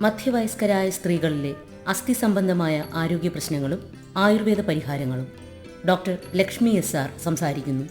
മധ്യവയസ്കരായ സ്ത്രീകളിലെ അസ്ഥി സംബന്ധമായ ആരോഗ്യ പ്രശ്നങ്ങളും ആയുർവേദ പരിഹാരങ്ങളും ഡോക്ടർ ലക്ഷ്മി SR സംസാരിക്കുന്നു.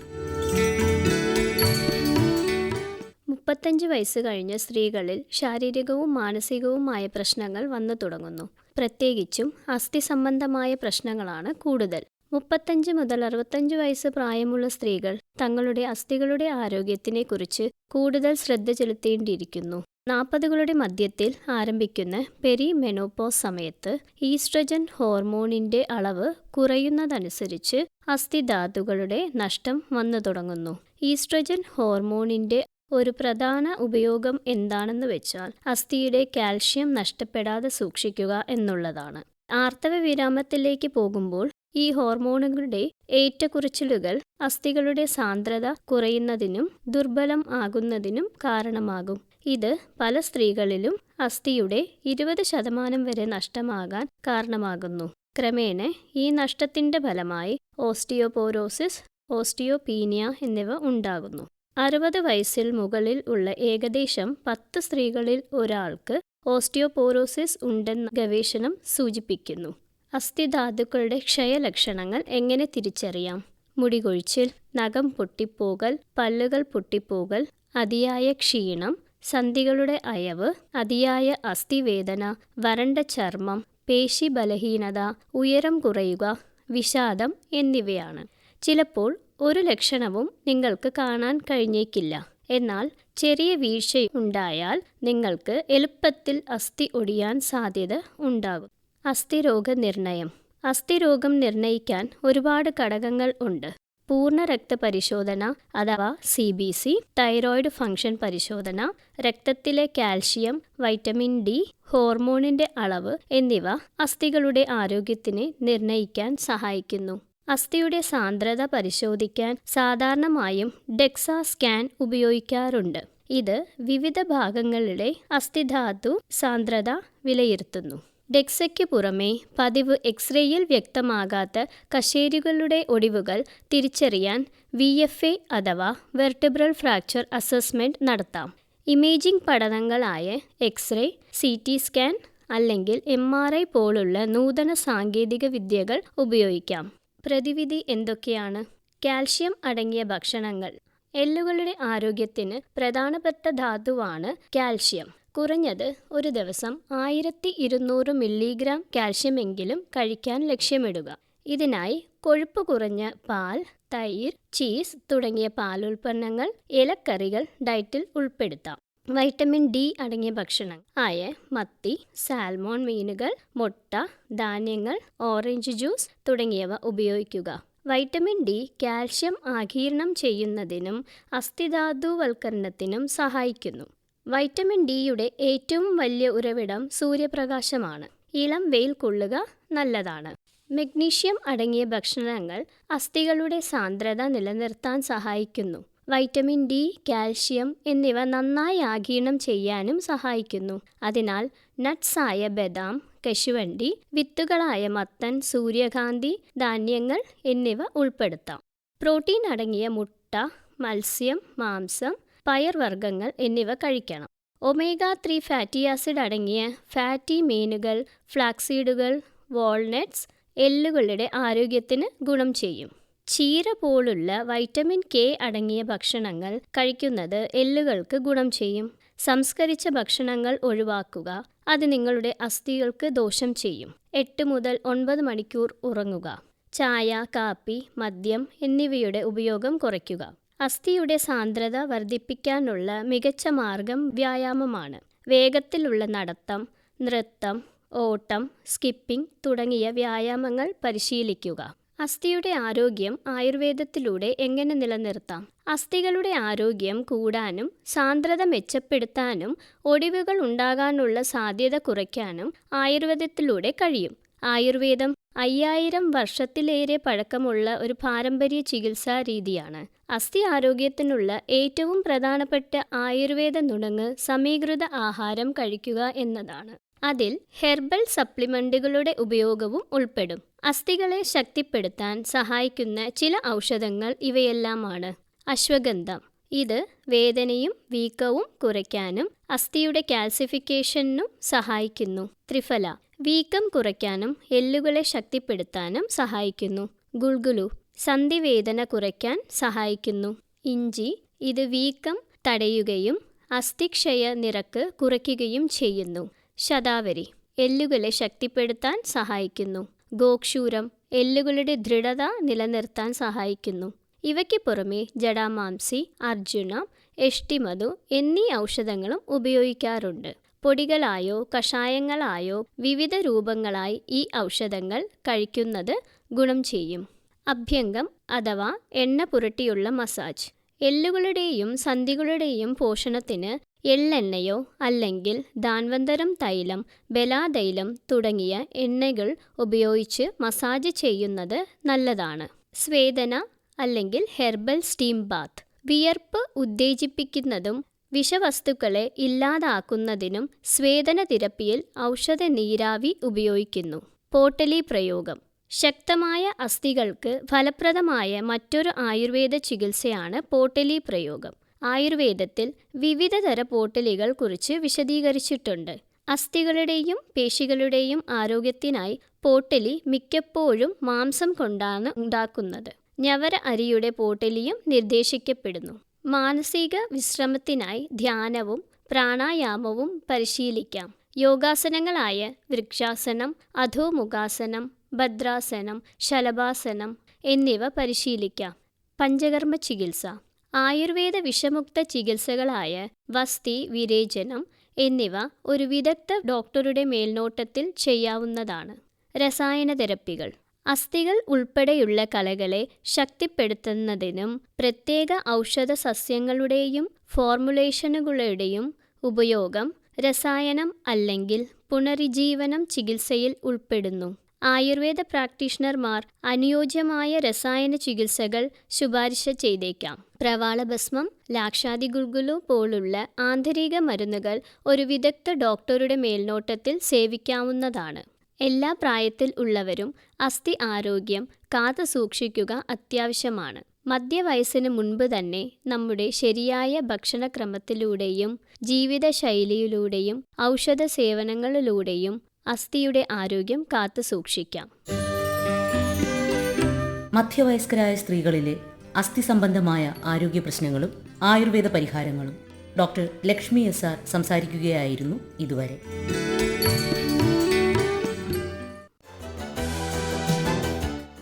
35 വയസ്സ് കഴിഞ്ഞ സ്ത്രീകളിൽ ശാരീരികവും മാനസികവുമായ പ്രശ്നങ്ങൾ വന്നു തുടങ്ങുന്നു. പ്രത്യേകിച്ചും അസ്ഥി സംബന്ധമായ പ്രശ്നങ്ങളാണ് കൂടുതൽ. 35 മുതൽ 65 വയസ്സ് പ്രായമുള്ള സ്ത്രീകൾ തങ്ങളുടെ അസ്ഥികളുടെ ആരോഗ്യത്തിനെ കുറിച്ച് കൂടുതൽ ശ്രദ്ധ ചെലുത്തേണ്ടിയിരിക്കുന്നു. 40കളുടെ മധ്യത്തിൽ ആരംഭിക്കുന്ന പെരിമെനോപോസ് സമയത്ത് ഈസ്ട്രജൻ ഹോർമോണിന്റെ അളവ് കുറയുന്നതനുസരിച്ച് അസ്ഥിധാതുക്കളുടെ നഷ്ടം വന്നു തുടങ്ങുന്നു. ഈസ്ട്രജൻ ഹോർമോണിന്റെ ഒരു പ്രധാന ഉപയോഗം എന്താണെന്ന് വെച്ചാൽ അസ്ഥിയുടെ കാൽഷ്യം നഷ്ടപ്പെടാതെ സൂക്ഷിക്കുക എന്നുള്ളതാണ്. ആർത്തവ വിരാമത്തിലേക്ക് പോകുമ്പോൾ ഈ ഹോർമോണുകളുടെ ഏറ്റക്കുറച്ചിലുകൾ അസ്ഥികളുടെ സാന്ദ്രത കുറയുന്നതിനും ദുർബലം ആകുന്നതിനും കാരണമാകും. ഇത് പല സ്ത്രീകളിലും അസ്ഥിയുടെ 20% വരെ നഷ്ടമാകാൻ കാരണമാകുന്നു. ക്രമേണ ഈ നഷ്ടത്തിന്റെ ഫലമായി ഓസ്റ്റിയോപോരോസിസ്, ഓസ്റ്റിയോപീനിയ എന്നിവ ഉണ്ടാകുന്നു. 60 വയസ്സിൽ മുകളിൽ ഉള്ള ഏകദേശം 10 സ്ത്രീകളിൽ ഒരാൾക്ക് ഓസ്റ്റിയോപോരോസിസ് ഉണ്ടെന്ന് ഗവേഷണം സൂചിപ്പിക്കുന്നു. അസ്ഥിധാതുക്കളുടെ ക്ഷയലക്ഷണങ്ങൾ എങ്ങനെ തിരിച്ചറിയാം? മുടികൊഴിച്ചിൽ, നഖം പൊട്ടിപ്പോകൽ, പല്ലുകൾ പൊട്ടിപ്പോകൽ, അതിയായ ക്ഷീണം, സന്ധികളുടെ അയവ്, അതിയായ അസ്ഥിവേദന, വരണ്ട ചർമ്മം, പേശി ബലഹീനത, ഉയരം കുറയുക, വിഷാദം എന്നിവയാണ്. ചിലപ്പോൾ ഒരു ലക്ഷണവും നിങ്ങൾക്ക് കാണാൻ കഴിഞ്ഞേക്കില്ല. എന്നാൽ ചെറിയ വീഴ്ച ഉണ്ടായാൽ നിങ്ങൾക്ക് എളുപ്പത്തിൽ അസ്ഥി ഒടിയാൻ സാധ്യത ഉണ്ടാകും. അസ്ഥിരോഗ നിർണയം. അസ്ഥിരോഗം നിർണയിക്കാൻ ഒരുപാട് ഘടകങ്ങൾ ഉണ്ട്. പൂർണ്ണ രക്തപരിശോധന അഥവാ CBC, തൈറോയിഡ് ഫംഗ്ഷൻ പരിശോധന, രക്തത്തിലെ കാൽഷ്യം, വൈറ്റമിൻ D, ഹോർമോണിന്റെ അളവ് എന്നിവ അസ്ഥികളുടെ ആരോഗ്യത്തിനെ നിർണയിക്കാൻ സഹായിക്കുന്നു. അസ്ഥിയുടെ സാന്ദ്രത പരിശോധിക്കാൻ സാധാരണമായും ഡെക്സാ സ്കാൻ ഉപയോഗിക്കാറുണ്ട്. ഇത് വിവിധ ഭാഗങ്ങളിലെ അസ്ഥിധാതു സാന്ദ്രത വിലയിരുത്തുന്നു. ഡെക്സയ്ക്ക് പുറമെ പതിവ് എക്സ്റേയിൽ വ്യക്തമാകാത്ത കശേരുക്കളുടെ ഒടിവുകൾ തിരിച്ചറിയാൻ VFA അഥവാ വെർട്ടിബ്രൽ ഫ്രാക്ചർ അസസ്മെന്റ് നടത്താം. ഇമേജിംഗ് പഠനങ്ങളായ എക്സ്റേ, CT സ്കാൻ അല്ലെങ്കിൽ MRI പോലുള്ള നൂതന സാങ്കേതിക വിദ്യകൾ ഉപയോഗിക്കാം. പ്രതിവിധി എന്തൊക്കെയാണ്? കാൽഷ്യം അടങ്ങിയ ഭക്ഷണങ്ങൾ. എല്ലുകളുടെ ആരോഗ്യത്തിന് പ്രധാനപ്പെട്ട ധാതുവാണ് കാൽഷ്യം. കുറഞ്ഞത് ഒരു ദിവസം 1200 മില്ലിഗ്രാം കാൽഷ്യമെങ്കിലും കഴിക്കാൻ ലക്ഷ്യമിടുക. ഇതിനായി കൊഴുപ്പ് കുറഞ്ഞ പാൽ, തൈര്, ചീസ് തുടങ്ങിയ പാലുൽപ്പന്നങ്ങൾ, ഇലക്കറികൾ ഡയറ്റിൽ ഉൾപ്പെടുത്താം. വൈറ്റമിൻ D അടങ്ങിയ ഭക്ഷണം ആയ മത്തി, സാൽമോൺ മീനുകൾ, മുട്ട, ധാന്യങ്ങൾ, ഓറഞ്ച് ജ്യൂസ് തുടങ്ങിയവ ഉപയോഗിക്കുക. വൈറ്റമിൻ D കാൽഷ്യം ആഗിരണം ചെയ്യുന്നതിനും അസ്ഥിധാതുവൽക്കരണത്തിനും സഹായിക്കുന്നു. വൈറ്റമിൻ Dയുടെ ഏറ്റവും വലിയ ഉറവിടം സൂര്യപ്രകാശമാണ്. ഇളം വെയിൽ കൊള്ളുക നല്ലതാണ്. മഗ്നീഷ്യം അടങ്ങിയ ഭക്ഷണങ്ങൾ അസ്ഥികളുടെ സാന്ദ്രത നിലനിർത്താൻ സഹായിക്കുന്നു. വൈറ്റമിൻ D, കാൽഷ്യം എന്നിവ നന്നായി ആഗിരണം ചെയ്യാനും സഹായിക്കുന്നു. അതിനാൽ നട്ട്സായ ബദാം, കശുവണ്ടി, വിത്തുകളായ മത്തൻ, സൂര്യകാന്തി, ധാന്യങ്ങൾ എന്നിവ ഉൾപ്പെടുത്താം. പ്രോട്ടീൻ അടങ്ങിയ മുട്ട, മത്സ്യം, മാംസം, പയർവർഗ്ഗങ്ങൾ എന്നിവ കഴിക്കണം. ഒമേഗ 3 ഫാറ്റി ആസിഡ് അടങ്ങിയ ഫാറ്റി മീനുകൾ, ഫ്ലാക്സീഡുകൾ, വാൾനട്ട്സ് എല്ലുകളുടെ ആരോഗ്യത്തിന് ഗുണം ചെയ്യും. ചീര പോലുള്ള വൈറ്റമിൻ K അടങ്ങിയ ഭക്ഷണങ്ങൾ കഴിക്കുന്നത് എല്ലുകൾക്ക് ഗുണം ചെയ്യും. സംസ്കരിച്ച ഭക്ഷണങ്ങൾ ഒഴിവാക്കുക. അത് നിങ്ങളുടെ അസ്ഥികൾക്ക് ദോഷം ചെയ്യും. 8 മുതൽ 9 മണിക്കൂർ ഉറങ്ങുക. ചായ, കാപ്പി, മദ്യം എന്നിവയുടെ ഉപയോഗം കുറയ്ക്കുക. അസ്ഥിയുടെ സാന്ദ്രത വർദ്ധിപ്പിക്കാനുള്ള മികച്ച മാർഗം വ്യായാമമാണ്. വേഗത്തിലുള്ള നടത്തം, നൃത്തം, ഓട്ടം, സ്കിപ്പിംഗ് തുടങ്ങിയ വ്യായാമങ്ങൾ പരിശീലിക്കുക. അസ്ഥിയുടെ ആരോഗ്യം ആയുർവേദത്തിലൂടെ എങ്ങനെ നിലനിർത്താം? അസ്ഥികളുടെ ആരോഗ്യം കൂടാനും സാന്ദ്രത മെച്ചപ്പെടുത്താനും ഒടിവുകൾ ഉണ്ടാകാനുള്ള സാധ്യത കുറയ്ക്കാനും ആയുർവേദത്തിലൂടെ കഴിയും. ആയുർവേദം 5000 വർഷത്തിലേറെ പഴക്കമുള്ള ഒരു പാരമ്പര്യ ചികിത്സാ രീതിയാണ്. അസ്ഥി ആരോഗ്യത്തിനുള്ള ഏറ്റവും പ്രധാനപ്പെട്ട ആയുർവേദ നുണങ്ങ് സമീകൃത ആഹാരം കഴിക്കുക എന്നതാണ്. അതിൽ ഹെർബൽ സപ്ലിമെന്റുകളുടെ ഉപയോഗവും ഉൾപ്പെടും. അസ്ഥികളെ ശക്തിപ്പെടുത്താൻ സഹായിക്കുന്ന ചില ഔഷധങ്ങൾ ഇവയെല്ലാമാണ്. അശ്വഗന്ധം. ഇത് വേദനയും വീക്കവും കുറയ്ക്കാനും അസ്ഥിയുടെ കാൽസിഫിക്കേഷനും സഹായിക്കുന്നു. ത്രിഫല. വീക്കം കുറയ്ക്കാനും എല്ലുകളെ ശക്തിപ്പെടുത്താനും സഹായിക്കുന്നു. ഗുൾഗുലു. സന്ധിവേദന കുറയ്ക്കാൻ സഹായിക്കുന്നു. ഇഞ്ചി. ഇത് വീക്കം തടയുകയും അസ്ഥിക്ഷയ നിരക്ക് കുറയ്ക്കുകയും ചെയ്യുന്നു. ശതാവരി. എല്ലുകളെ ശക്തിപ്പെടുത്താൻ സഹായിക്കുന്നു. ഗോക്ഷൂരം. എല്ലുകളുടെ ദൃഢത നിലനിർത്താൻ സഹായിക്കുന്നു. ഇവയ്ക്ക് പുറമെ ജടാമാംസി, അർജുന, എഷ്ടിമധു എന്നീ ഔഷധങ്ങളും ഉപയോഗിക്കാറുണ്ട്. പൊടികളായോ കഷായങ്ങളായോ വിവിധ രൂപങ്ങളായി ഈ ഔഷധങ്ങൾ കഴിക്കുന്നത് ഗുണം ചെയ്യും. അഭ്യംഗം അഥവാ എണ്ണ പുരട്ടിയുള്ള മസാജ്. എല്ലുകളുടെയും സന്ധികളുടെയും പോഷണത്തിന് എള്ളെണ്ണയോ അല്ലെങ്കിൽ ധാന്വന്തരം തൈലം, ബലാതൈലം തുടങ്ങിയ എണ്ണകൾ ഉപയോഗിച്ച് മസാജ് ചെയ്യുന്നത് നല്ലതാണ്. സ്വേദന അല്ലെങ്കിൽ ഹെർബൽ സ്റ്റീം ബാത്ത്. വിയർപ്പ് ഉത്തേജിപ്പിക്കുന്നതും വിഷവസ്തുക്കളെ ഇല്ലാതാക്കുന്നതിനും സ്വേദന തെറാപ്പിയിൽ ഔഷധ നീരാവി ഉപയോഗിക്കുന്നു. പോട്ടലി പ്രയോഗം. ശക്തമായ അസ്ഥികൾക്ക് ഫലപ്രദമായ മറ്റൊരു ആയുർവേദ ചികിത്സയാണ് പോട്ടലി പ്രയോഗം. ആയുർവേദത്തിൽ വിവിധ തര പോട്ടലികൾ കുറിച്ച് വിശദീകരിച്ചിട്ടുണ്ട്. അസ്ഥികളുടെയും പേശികളുടെയും ആരോഗ്യത്തിനായി പോട്ടലി മിക്കപ്പോഴും മാംസം കൊണ്ടാണ് ഉണ്ടാക്കുന്നത്. ഞവര അരിയുടെ പോട്ടലിയും നിർദ്ദേശിക്കപ്പെടുന്നു. മാനസിക വിശ്രമത്തിനായി ധ്യാനവും പ്രാണായാമവും പരിശീലിക്കാം. യോഗാസനങ്ങളായ വൃക്ഷാസനം, അധോമുഖാസനം, ഭദ്രാസനം, ശലഭാസനം എന്നിവ പരിശീലിക്കാം. പഞ്ചകർമ്മ ചികിത്സ. ആയുർവേദ വിഷമുക്ത ചികിത്സകളായ വസ്തി, വിരേചനം എന്നിവ ഒരു വിദഗ്ധ ഡോക്ടറുടെ മേൽനോട്ടത്തിൽ ചെയ്യാവുന്നതാണ്. രസായന തെറാപ്പികൾ. അസ്ഥികൾ ഉൾപ്പെടെയുള്ള കലകളെ ശക്തിപ്പെടുത്തുന്നതിനും പ്രത്യേക ഔഷധ സസ്യങ്ങളുടെയും ഫോർമുലേഷനുകളുടെയും ഉപയോഗം രസായനം അല്ലെങ്കിൽ പുനരുജ്ജീവനം ചികിത്സയിൽ ഉൾപ്പെടുന്നു. ആയുർവേദ പ്രാക്ടീഷണർമാർ അനുയോജ്യമായ രസായന ചികിത്സകൾ ശുപാർശ ചെയ്തേക്കാം. പ്രവാളഭസ്മം, ലാക്ഷാതി ഗുൾഗുലു പോലുള്ള ആന്തരിക മരുന്നുകൾ ഒരു വിദഗ്ധ ഡോക്ടറുടെ മേൽനോട്ടത്തിൽ സേവിക്കാവുന്നതാണ്. എല്ലാ പ്രായത്തിൽ ഉള്ളവരും അസ്ഥി ആരോഗ്യം കാത്തു സൂക്ഷിക്കുക അത്യാവശ്യമാണ്. മധ്യവയസ്സിന് മുൻപ് തന്നെ നമ്മുടെ ശരിയായ ഭക്ഷണക്രമത്തിലൂടെയും ജീവിതശൈലിയിലൂടെയും ഔഷധ സേവനങ്ങളിലൂടെയും അസ്ഥിയുടെ ആരോഗ്യം കാത്തു സൂക്ഷിക്കാം. മധ്യവയസ്കരായ സ്ത്രീകളിലെ അസ്ഥി സംബന്ധമായ ആരോഗ്യ പ്രശ്നങ്ങളും ആയുർവേദ പരിഹാരങ്ങളും ഡോക്ടർ ലക്ഷ്മി എസ്.ആർ. സംസാരിക്കുകയായിരുന്നു ഇതുവരെ.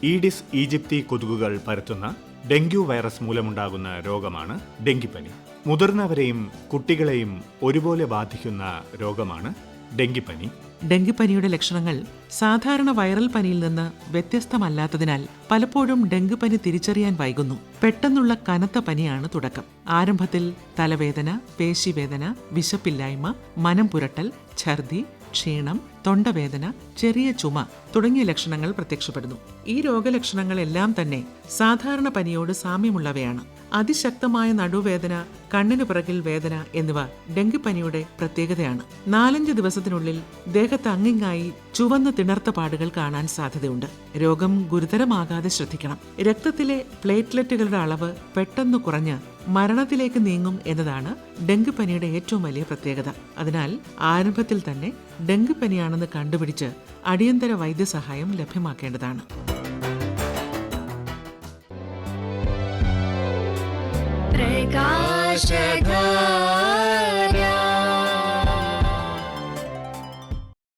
ഈഡിസ് ഈജിപ്തി കൊതുകുകൾ പരത്തുന്ന ഡെങ്കു വൈറസ് മൂലമുണ്ടാകുന്ന രോഗമാണ് ഡെങ്കിപ്പനി. മുതിർന്നവരെയും കുട്ടികളെയും ഒരുപോലെ ബാധിക്കുന്ന രോഗമാണ് ഡെങ്കിപ്പനി. ഡെങ്കിപ്പനിയുടെ ലക്ഷണങ്ങൾ സാധാരണ വൈറൽ പനിയിൽ നിന്ന് വ്യത്യസ്തമല്ലാത്തതിനാൽ പലപ്പോഴും ഡെങ്കിപ്പനി തിരിച്ചറിയാൻ വൈകുന്നു. പെട്ടെന്നുള്ള കനത്ത പനിയാണ് തുടക്കം. ആരംഭത്തിൽ തലവേദന, പേശിവേദന, വിശപ്പില്ലായ്മ, മനം പുരട്ടൽ, ഛർദി, ക്ഷീണം, തൊണ്ടവേദന, ചെറിയ ചുമ തുടങ്ങിയ ലക്ഷണങ്ങൾ പ്രത്യക്ഷപ്പെടുന്നു. ഈ രോഗലക്ഷണങ്ങളെല്ലാം തന്നെ സാധാരണ പനിയോട് സാമ്യമുള്ളവയാണ്. അതിശക്തമായ നടുവേദന, കണ്ണിനു പിറകിൽ വേദന എന്നിവ ഡെങ്കിപ്പനിയുടെ പ്രത്യേകതയാണ്. 4-5 ദിവസത്തിനുള്ളിൽ ദേഹത്ത് അങ്ങിങ്ങായി ചുവന്ന തിണർത്ത പാടുകൾ കാണാൻ സാധ്യതയുണ്ട്. രോഗം ഗുരുതരമാകാതെ ശ്രദ്ധിക്കണം. രക്തത്തിലെ പ്ലേറ്റ്ലെറ്റുകളുടെ അളവ് പെട്ടെന്ന് കുറഞ്ഞ് മരണത്തിലേക്ക് നീങ്ങും എന്നതാണ് ഡെങ്കിപ്പനിയുടെ ഏറ്റവും വലിയ പ്രത്യേകത. അതിനാൽ ആരംഭത്തിൽ തന്നെ ഡെങ്കിപ്പനിയാണെന്ന് കണ്ടുപിടിച്ച് അടിയന്തര വൈദ്യസഹായം ലഭ്യമാക്കേണ്ടതാണ്. പ്രകാശധാര